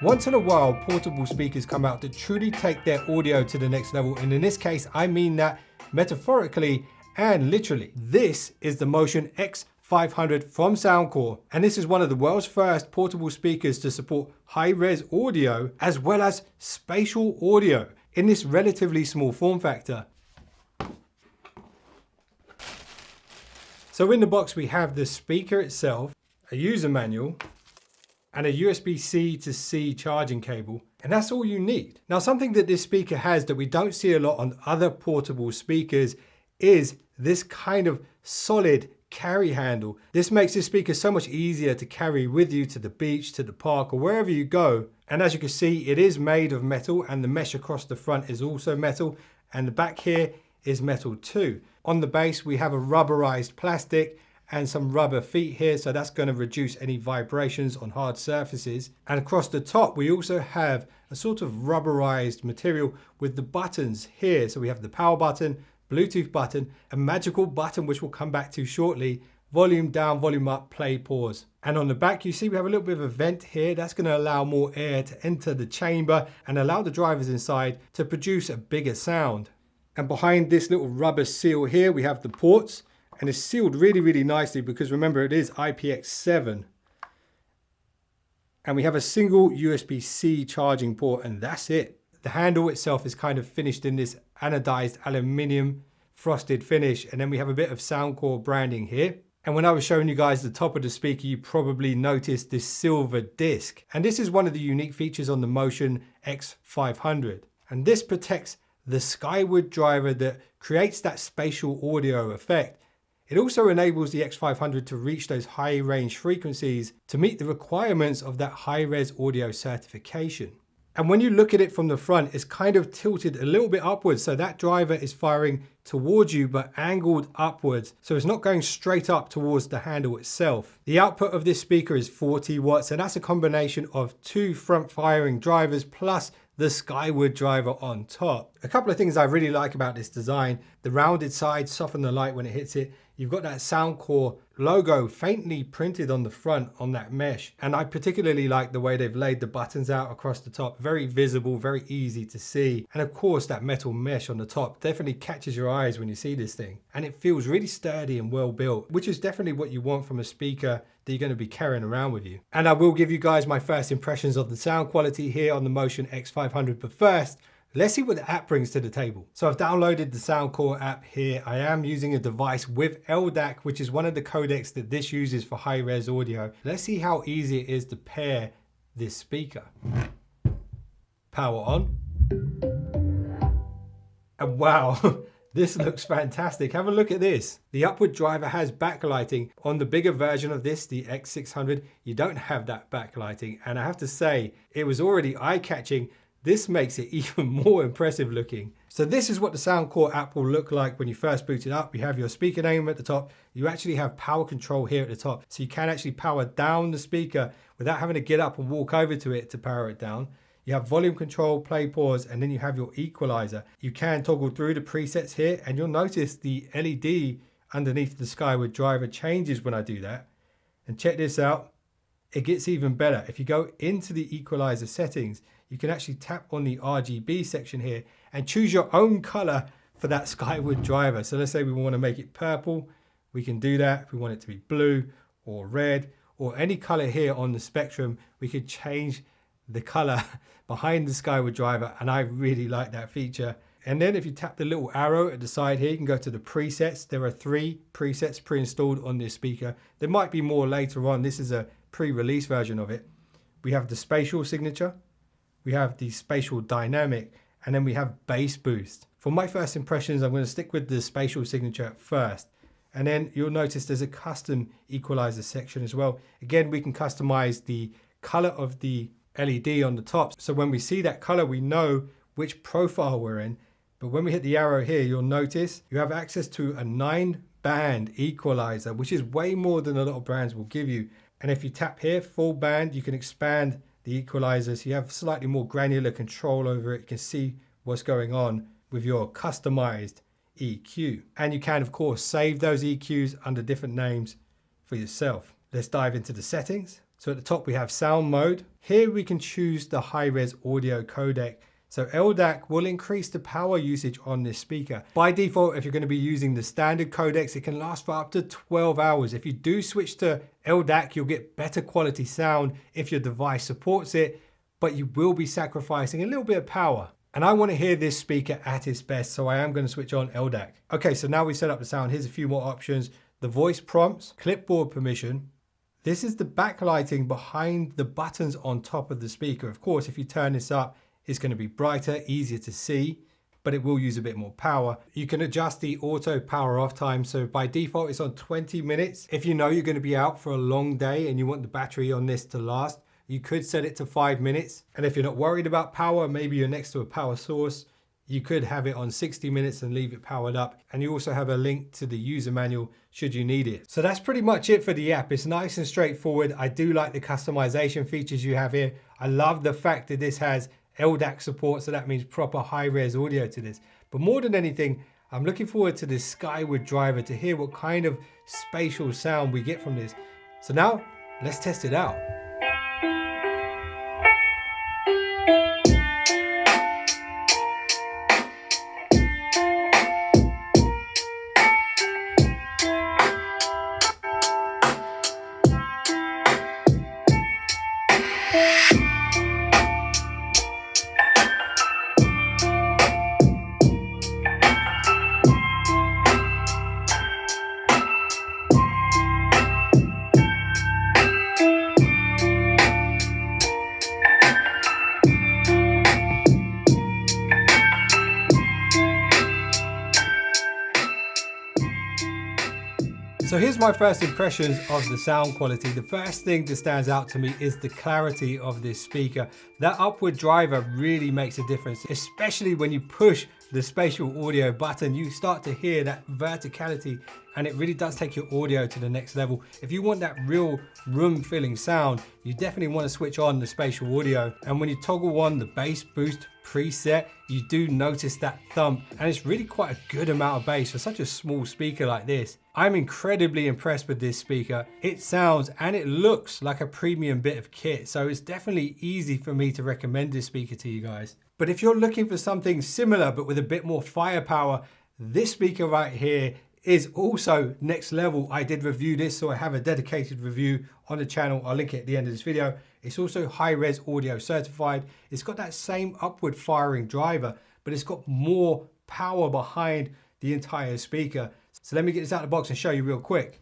Once in a while, portable speakers come out that truly take their audio to the next level, and in this case, I mean that metaphorically and literally. This is the Motion X500 from Soundcore, and this is one of the world's first portable speakers to support high-res audio as well as spatial audio in this relatively small form factor. So in the box we have the speaker itself, a user manual, and a USB-C to C charging cable, and that's all you need. Now, something that this speaker has that we don't see a lot on other portable speakers is this kind of solid carry handle. This makes this speaker so much easier to carry with you to the beach, to the park, or wherever you go. And as you can see, it is made of metal, and the mesh across the front is also metal, and the back here is metal too. On the base, we have a rubberized plastic and some rubber feet here, so that's going to reduce any vibrations on hard surfaces. And across the top, we also have a sort of rubberized material with the buttons here. So we have the power button, Bluetooth button, a magical button which we'll come back to shortly, volume down, volume up, play, pause. And on the back, you see we have a little bit of a vent here. That's going to allow more air to enter the chamber and allow the drivers inside to produce a bigger sound. And behind this little rubber seal here, we have the ports. And it's sealed really, really nicely because remember, it is IPX7. And we have a single USB-C charging port, and that's it. The handle itself is kind of finished in this anodized aluminium frosted finish. And then we have a bit of Soundcore branding here. And when I was showing you guys the top of the speaker, you probably noticed this silver disc. And this is one of the unique features on the Motion X500. And this protects the skyward driver that creates that spatial audio effect. It also enables the X500 to reach those high range frequencies to meet the requirements of that high-res audio certification. And when you look at it from the front, it's kind of tilted a little bit upwards. So that driver is firing towards you, but angled upwards. So it's not going straight up towards the handle itself. The output of this speaker is 40 watts, and that's a combination of two front firing drivers plus the skyward driver on top. A couple of things I really like about this design: the rounded sides soften the light when it hits it. You've got that Soundcore logo faintly printed on the front on that mesh. And I particularly like the way they've laid the buttons out across the top. Very visible, very easy to see. And of course, that metal mesh on the top definitely catches your eyes when you see this thing. And it feels really sturdy and well built, which is definitely what you want from a speaker that you're going to be carrying around with you. And I will give you guys my first impressions of the sound quality here on the Motion X500. But first, let's see what the app brings to the table. So I've downloaded the Soundcore app here. I am using a device with LDAC, which is one of the codecs that this uses for high-res audio. Let's see how easy it is to pair this speaker. Power on. And wow, this looks fantastic. Have a look at this. The upward driver has backlighting. On the bigger version of this, the X600, you don't have that backlighting. And I have to say, it was already eye-catching. This makes it even more impressive looking. So this is what the Soundcore app will look like when you first boot it up. You have your speaker name at the top. You actually have power control here at the top. So you can actually power down the speaker without having to get up and walk over to it to power it down. You have volume control, play, pause, and then you have your equalizer. You can toggle through the presets here, and you'll notice the LED underneath the skyward driver changes when I do that. And check this out. It gets even better. If you go into the equalizer settings, you can actually tap on the RGB section here and choose your own color for that skyward driver. So let's say we want to make it purple. We can do that. If we want it to be blue or red or any color here on the spectrum, we could change the color behind the skyward driver. And I really like that feature. And then if you tap the little arrow at the side here, you can go to the presets. There are 3 presets pre-installed on this speaker. There might be more later on. This is a pre-release version of it. We have the spatial signature. We have the spatial dynamic, and then we have bass boost. For my first impressions, I'm going to stick with the spatial signature first. And then you'll notice there's a custom equalizer section as well. Again, we can customize the color of the LED on the top. So when we see that color, we know which profile we're in. But when we hit the arrow here, you'll notice you have access to a 9-band equalizer, which is way more than a lot of brands will give you. And if you tap here, full band, you can expand the equalizer, so you have slightly more granular control over it. You can see what's going on with your customized EQ. And you can, of course, save those EQs under different names for yourself. Let's dive into the settings. So at the top we have sound mode. Here we can choose the high-res audio codec. So LDAC will increase the power usage on this speaker. By default, if you're going to be using the standard codecs, it can last for up to 12 hours. If you do switch to LDAC, you'll get better quality sound if your device supports it, but you will be sacrificing a little bit of power. And I want to hear this speaker at its best, so I am going to switch on LDAC. Okay, so now we set up the sound. Here's a few more options. The voice prompts, clipboard permission. This is the backlighting behind the buttons on top of the speaker. Of course, if you turn this up, it's going to be brighter, easier to see, but it will use a bit more power. You can adjust the auto power off time. So by default, it's on 20 minutes. If you know you're going to be out for a long day and you want the battery on this to last, you could set it to 5 minutes. And if you're not worried about power, maybe you're next to a power source, you could have it on 60 minutes and leave it powered up. And you also have a link to the user manual should you need it. So that's pretty much it for the app. It's nice and straightforward. I do like the customization features you have here. I love the fact that this has LDAC support, so that means proper high-res audio to this. But more than anything, I'm looking forward to this Skyward driver to hear what kind of spatial sound we get from this. So now, let's test it out. So here's my first impressions of the sound quality. The first thing that stands out to me is the clarity of this speaker. That upward driver really makes a difference, especially when you push the spatial audio button. You start to hear that verticality and it really does take your audio to the next level. If you want that real room filling sound, you definitely want to switch on the spatial audio. And when you toggle on the bass boost preset, you do notice that thump, and it's really quite a good amount of bass for such a small speaker like this. I'm incredibly impressed with this speaker. It sounds and it looks like a premium bit of kit, so it's definitely easy for me to recommend this speaker to you guys. But if you're looking for something similar but with a bit more firepower, this speaker right here is also next level. I did review this, so I have a dedicated review on the channel. I'll link it at the end of this video. It's also high-res audio certified. It's got that same upward firing driver, but it's got more power behind the entire speaker. So let me get this out of the box and show you real quick.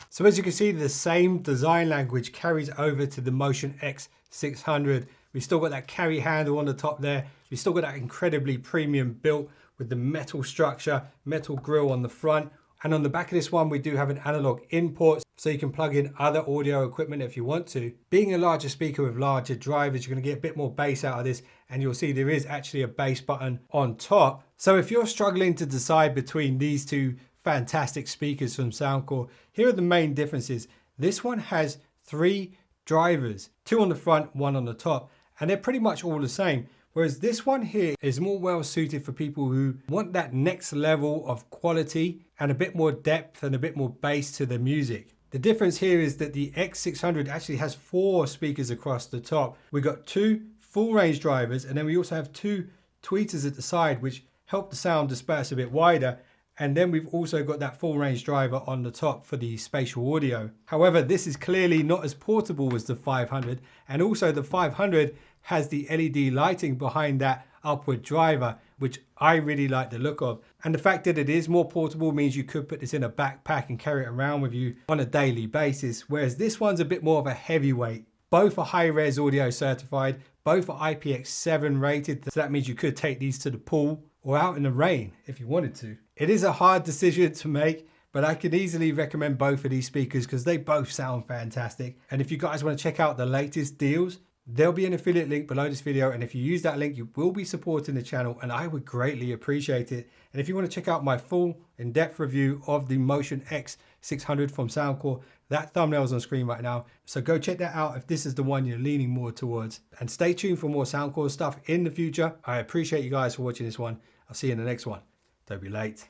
So as you can see, the same design language carries over to the Motion X600. We've still got that carry handle on the top there. We've still got that incredibly premium built with the metal structure, metal grille on the front. And on the back of this one, we do have an analog input, so you can plug in other audio equipment if you want to. Being a larger speaker with larger drivers, you're going to get a bit more bass out of this, and you'll see there is actually a bass button on top. So if you're struggling to decide between these two fantastic speakers from Soundcore, here are the main differences. This one has 3 drivers, 2 on the front, 1 on the top, and they're pretty much all the same. Whereas this one here is more well suited for people who want that next level of quality and a bit more depth and a bit more bass to the music. The difference here is that the X600 actually has 4 speakers across the top. We've got 2 full range drivers, and then we also have 2 tweeters at the side, which help the sound disperse a bit wider. And then we've also got that full range driver on the top for the spatial audio. However, this is clearly not as portable as the 500. And also the 500 has the LED lighting behind that upward driver, which I really like the look of. And the fact that it is more portable means you could put this in a backpack and carry it around with you on a daily basis. Whereas this one's a bit more of a heavyweight. Both are high-res audio certified, both are IPX7 rated. So that means you could take these to the pool or out in the rain if you wanted to. It is a hard decision to make, but I could easily recommend both of these speakers because they both sound fantastic. And if you guys want to check out the latest deals, there'll be an affiliate link below this video, and if you use that link, you will be supporting the channel, and I would greatly appreciate it. And if you want to check out my full in-depth review of the Motion X600 from Soundcore, that thumbnail is on screen right now. So go check that out if this is the one you're leaning more towards. And stay tuned for more Soundcore stuff in the future. I appreciate you guys for watching this one. I'll see you in the next one. Don't be late.